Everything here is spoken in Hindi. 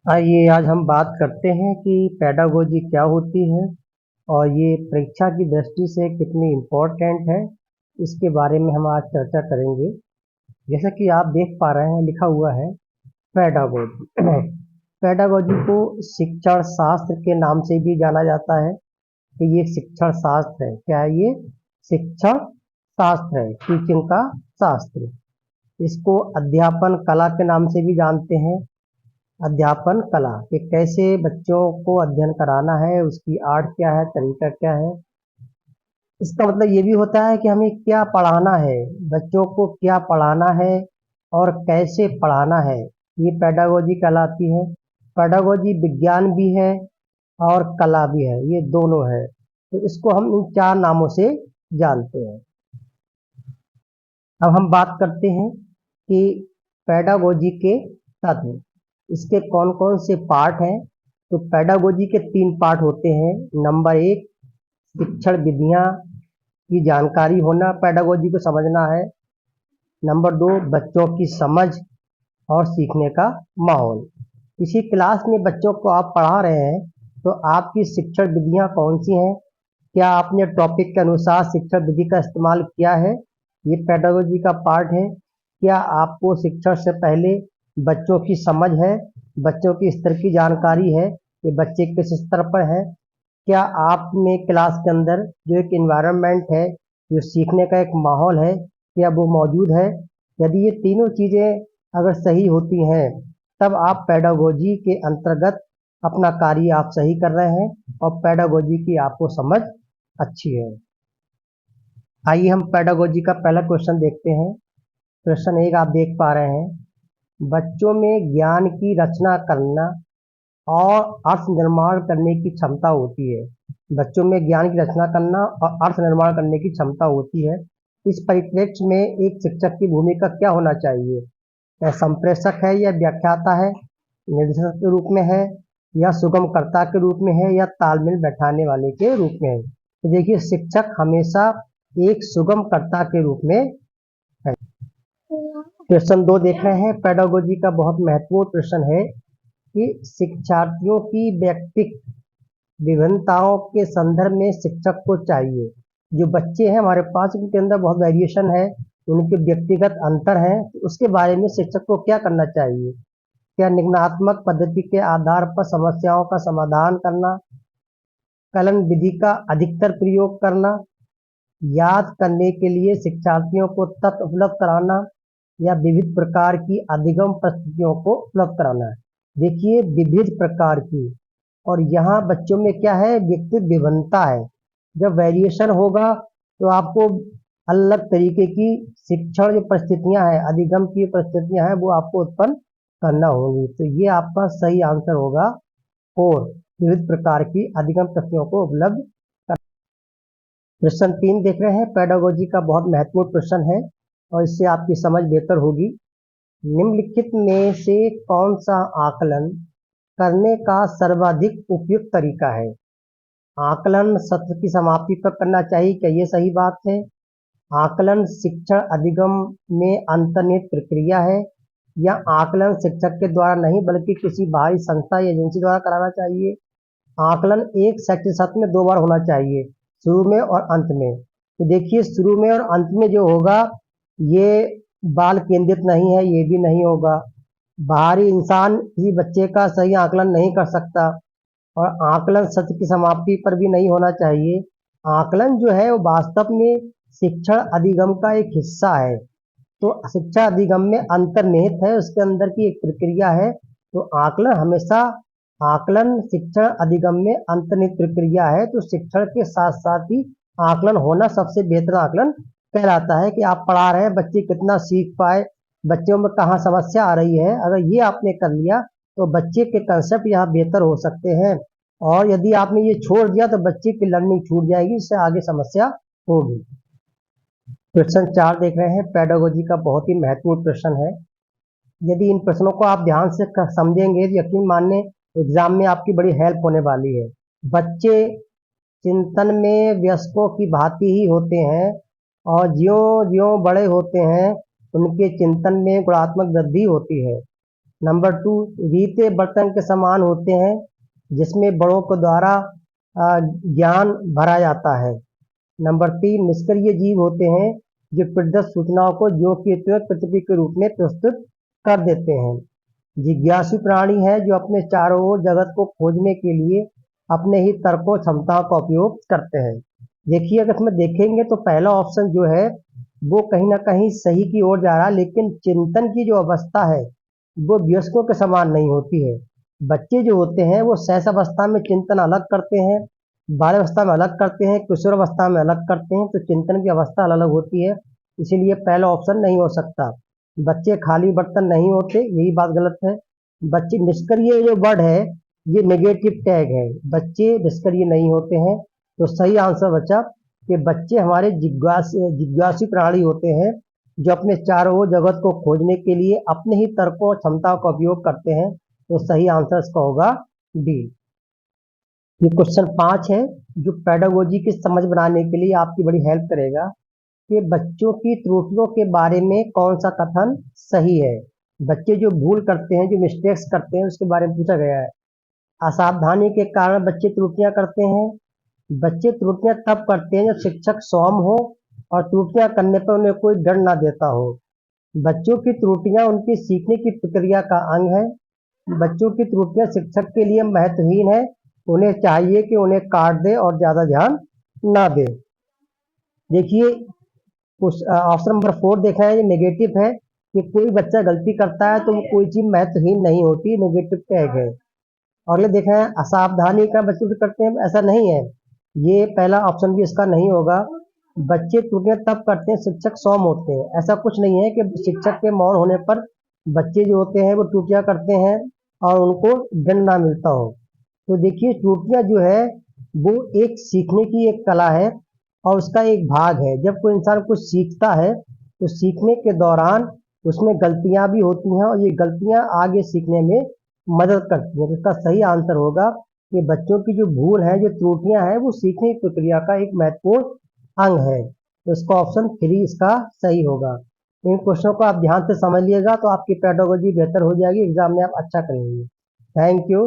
आइए आज हम बात करते हैं कि पेडागोजी क्या होती है और ये परीक्षा की दृष्टि से कितनी इम्पोर्टेंट है। इसके बारे में हम आज चर्चा करेंगे। जैसा कि आप देख पा रहे हैं, लिखा हुआ है पेडागोजी। पेडागोजी को शिक्षण शास्त्र के नाम से भी जाना जाता है कि ये शिक्षण शास्त्र है। क्या है ये? शिक्षण शास्त्र है, टीचिंग का शास्त्र। इसको अध्यापन कला के नाम से भी जानते हैं। अध्यापन कला कि कैसे बच्चों को अध्ययन कराना है, उसकी आर्ट क्या है, तरीका क्या है। इसका मतलब ये भी होता है कि हमें क्या पढ़ाना है, बच्चों को क्या पढ़ाना है और कैसे पढ़ाना है। ये पेडागोजी कहलाती है। पेडागोजी विज्ञान भी है और कला भी है, ये दोनों है। तो इसको हम इन चार नामों से जानते हैं। अब हम बात करते हैं कि पेडागोजी के तत्व, इसके कौन कौन से पार्ट हैं। तो पेडागोजी के तीन पार्ट होते हैं। नंबर एक, शिक्षण विधियां की जानकारी होना, पेडागोजी को समझना है। नंबर दो, बच्चों की समझ और सीखने का माहौल। किसी क्लास में बच्चों को आप पढ़ा रहे हैं तो आपकी शिक्षण विधियां कौन सी हैं, क्या आपने टॉपिक के अनुसार शिक्षण विधि का इस्तेमाल किया है, ये पेडागोजी का पार्ट है। क्या आपको शिक्षण से पहले बच्चों की समझ है, बच्चों की स्तर की जानकारी है कि बच्चे किस स्तर पर है। क्या आप में क्लास के अंदर जो एक इन्वायरमेंट है, जो सीखने का एक माहौल है, क्या वो मौजूद है। यदि ये तीनों चीज़ें अगर सही होती हैं तब आप पेडागोजी के अंतर्गत अपना कार्य आप सही कर रहे हैं और पेडागोजी की आपको समझ अच्छी है। आइए हम पेडागोजी का पहला क्वेश्चन देखते हैं। क्वेश्चन एक आप देख पा रहे हैं, बच्चों में ज्ञान की रचना करना और अर्थ निर्माण करने की क्षमता होती है। बच्चों में ज्ञान की रचना करना और अर्थ निर्माण करने की क्षमता होती है। इस परिप्रेक्ष्य में एक शिक्षक की भूमिका क्या होना चाहिए? या संप्रेषक है, या व्याख्याता है, निर्देशक के रूप में है, या सुगमकर्ता के रूप में है, या तालमेल बैठाने वाले के रूप में है। तो देखिए, शिक्षक हमेशा एक सुगमकर्ता के रूप में है। क्वेश्चन दो देख रहे हैं, पेडागोजी का बहुत महत्वपूर्ण प्रश्न है कि शिक्षार्थियों की व्यक्तिक विभिन्नताओं के संदर्भ में शिक्षक को चाहिए। जो बच्चे हैं हमारे पास, उनके अंदर बहुत वेरिएशन है, उनके व्यक्तिगत अंतर है, तो उसके बारे में शिक्षक को क्या करना चाहिए? क्या निम्नात्मक पद्धति के आधार पर समस्याओं का समाधान करना, कलन विधि का अधिकतर प्रयोग करना, याद करने के लिए शिक्षार्थियों को तथ्य उपलब्ध कराना, या विविध प्रकार की अधिगम परिस्थितियों को उपलब्ध कराना है। देखिए, विविध प्रकार की, और यहाँ बच्चों में क्या है, व्यक्तिगत विभिन्नता है। जब वेरिएशन होगा तो आपको अलग तरीके की शिक्षण जो परिस्थितियां हैं, अधिगम की परिस्थितियां हैं, वो आपको उत्पन्न करना होंगी। तो ये आपका सही आंसर होगा। और विविध प्रकार की अधिगम परिस्थितियों को उपलब्ध। प्रश्न तीन देख रहे हैं, पेडागोजी का बहुत महत्वपूर्ण प्रश्न है और इससे आपकी समझ बेहतर होगी। निम्नलिखित में से कौन सा आकलन करने का सर्वाधिक उपयुक्त तरीका है? आकलन सत्र की समाप्ति पर करना चाहिए, क्या ये सही बात है? आकलन शिक्षण अधिगम में अंतर्निहित प्रक्रिया है, या आकलन शिक्षक के द्वारा नहीं बल्कि किसी बाहरी संस्था या एजेंसी द्वारा कराना चाहिए? आकलन एक शैक्षिक सत्र में दो बार होना चाहिए, शुरू में और अंत में। तो देखिए, शुरू में और अंत में जो होगा ये बाल केंद्रित नहीं है, ये भी नहीं होगा। बाहरी इंसान किसी बच्चे का सही आकलन नहीं कर सकता, और आकलन सत्र की समाप्ति पर भी नहीं होना चाहिए। आकलन जो है वो वास्तव में शिक्षण अधिगम का एक हिस्सा है। तो शिक्षा अधिगम में अंतर्निहित है, उसके अंदर की एक प्रक्रिया है। तो आकलन हमेशा, आकलन शिक्षण अधिगम में अंतर्निहित प्रक्रिया है। तो शिक्षण के साथ साथ ही आकलन होना सबसे बेहतर आकलन कहलाता है कि आप पढ़ा रहे हैं, बच्चे कितना सीख पाए, बच्चों में कहाँ समस्या आ रही है। अगर ये आपने कर लिया तो बच्चे के कंसेप्ट यहाँ बेहतर हो सकते हैं। और यदि आपने ये छोड़ दिया तो बच्चे की लर्निंग छूट जाएगी, इससे आगे समस्या होगी। क्वेश्चन चार देख रहे हैं, पेडागोजी का बहुत ही महत्वपूर्ण प्रश्न है। यदि इन प्रश्नों को आप ध्यान से समझेंगे तो यकीन मानने एग्जाम में आपकी बड़ी हेल्प होने वाली है। बच्चे चिंतन में वयस्कों की भांति ही होते हैं, और ज्यों ज्यों बड़े होते हैं उनके चिंतन में गुणात्मक वृद्धि होती है। नंबर 2, रीते बर्तन के समान होते हैं जिसमें बड़ों के द्वारा ज्ञान भरा जाता है। नंबर 3, निष्क्रिय जीव होते हैं जो प्रदत्त सूचनाओं को ज्यों की त्यों पृथ्वी के रूप में प्रस्तुत कर देते हैं। जिज्ञासु प्राणी है जो अपने चारों ओर जगत को खोजने के लिए अपने ही तर्कों क्षमताओं का उपयोग करते हैं। देखिए, अगर इसमें देखेंगे तो पहला ऑप्शन जो है वो कहीं ना कहीं सही की ओर जा रहा है, लेकिन चिंतन की जो अवस्था है वो वयस्कों के समान नहीं होती है। बच्चे जो होते हैं वो शैशव अवस्था में चिंतन अलग करते हैं, बाल्यावस्था में अलग करते हैं, किशोर अवस्था में अलग करते हैं, तो चिंतन की अवस्था अलग अलग होती है। इसीलिए पहला ऑप्शन नहीं हो सकता। बच्चे खाली बर्तन नहीं होते, यही बात गलत है। बच्चे निष्क्रिय जो वर्ड है ये नेगेटिव टैग है, बच्चे निष्क्रिय नहीं होते हैं। तो सही आंसर बचा कि बच्चे हमारे जिज्ञासु प्राणी होते हैं जो अपने चारों ओर जगत को खोजने के लिए अपने ही तर्कों और क्षमताओं का उपयोग करते हैं। तो सही आंसर इसका होगा डी। ये क्वेश्चन 5 है जो पेडागोजी की समझ बनाने के लिए आपकी बड़ी हेल्प करेगा कि बच्चों की त्रुटियों के बारे में कौन सा कथन सही है। बच्चे जो भूल करते हैं, जो मिस्टेक्स करते हैं, उसके बारे में पूछा गया है। असावधानी के कारण बच्चे त्रुटियां करते हैं। बच्चे त्रुटियां तब करते हैं जब शिक्षक सौम्य हो और त्रुटियां करने पर उन्हें कोई दंड ना देता हो। बच्चों की त्रुटियां उनकी सीखने की प्रक्रिया का अंग है। बच्चों की त्रुटियां शिक्षक के लिए महत्वहीन है, उन्हें चाहिए कि उन्हें काट दे और ज्यादा ध्यान ना दे। देखिए, ऑप्शन नंबर 4 देखा है, ये नेगेटिव है कि कोई बच्चा गलती करता है तो वो कोई चीज महत्वहीन नहीं होती, नेगेटिव टैग है। और ये देखा है असावधानी का बच्चे भी करते हैं, ऐसा नहीं है। ये पहला ऑप्शन भी इसका नहीं होगा। बच्चे त्रुटियां तब करते हैं शिक्षक सौम्य होते हैं, ऐसा कुछ नहीं है कि शिक्षक के मौन होने पर बच्चे जो होते हैं वो त्रुटियां करते हैं और उनको दंड ना मिलता हो। तो देखिए, त्रुटियां जो है वो एक सीखने की एक कला है और उसका एक भाग है। जब कोई इंसान कुछ सीखता है तो सीखने के दौरान उसमें गलतियां भी होती हैं और ये गलतियां आगे सीखने में मदद करती हैं। तो इसका सही आंसर होगा कि बच्चों की जो भूल है, जो त्रुटियां हैं, वो सीखने की प्रक्रिया का एक महत्वपूर्ण अंग है। तो इसका ऑप्शन 3 इसका सही होगा। इन क्वेश्चनों को आप ध्यान से समझ लिएगा तो आपकी पेडागोजी बेहतर हो जाएगी, एग्जाम में आप अच्छा करेंगे। Thank you.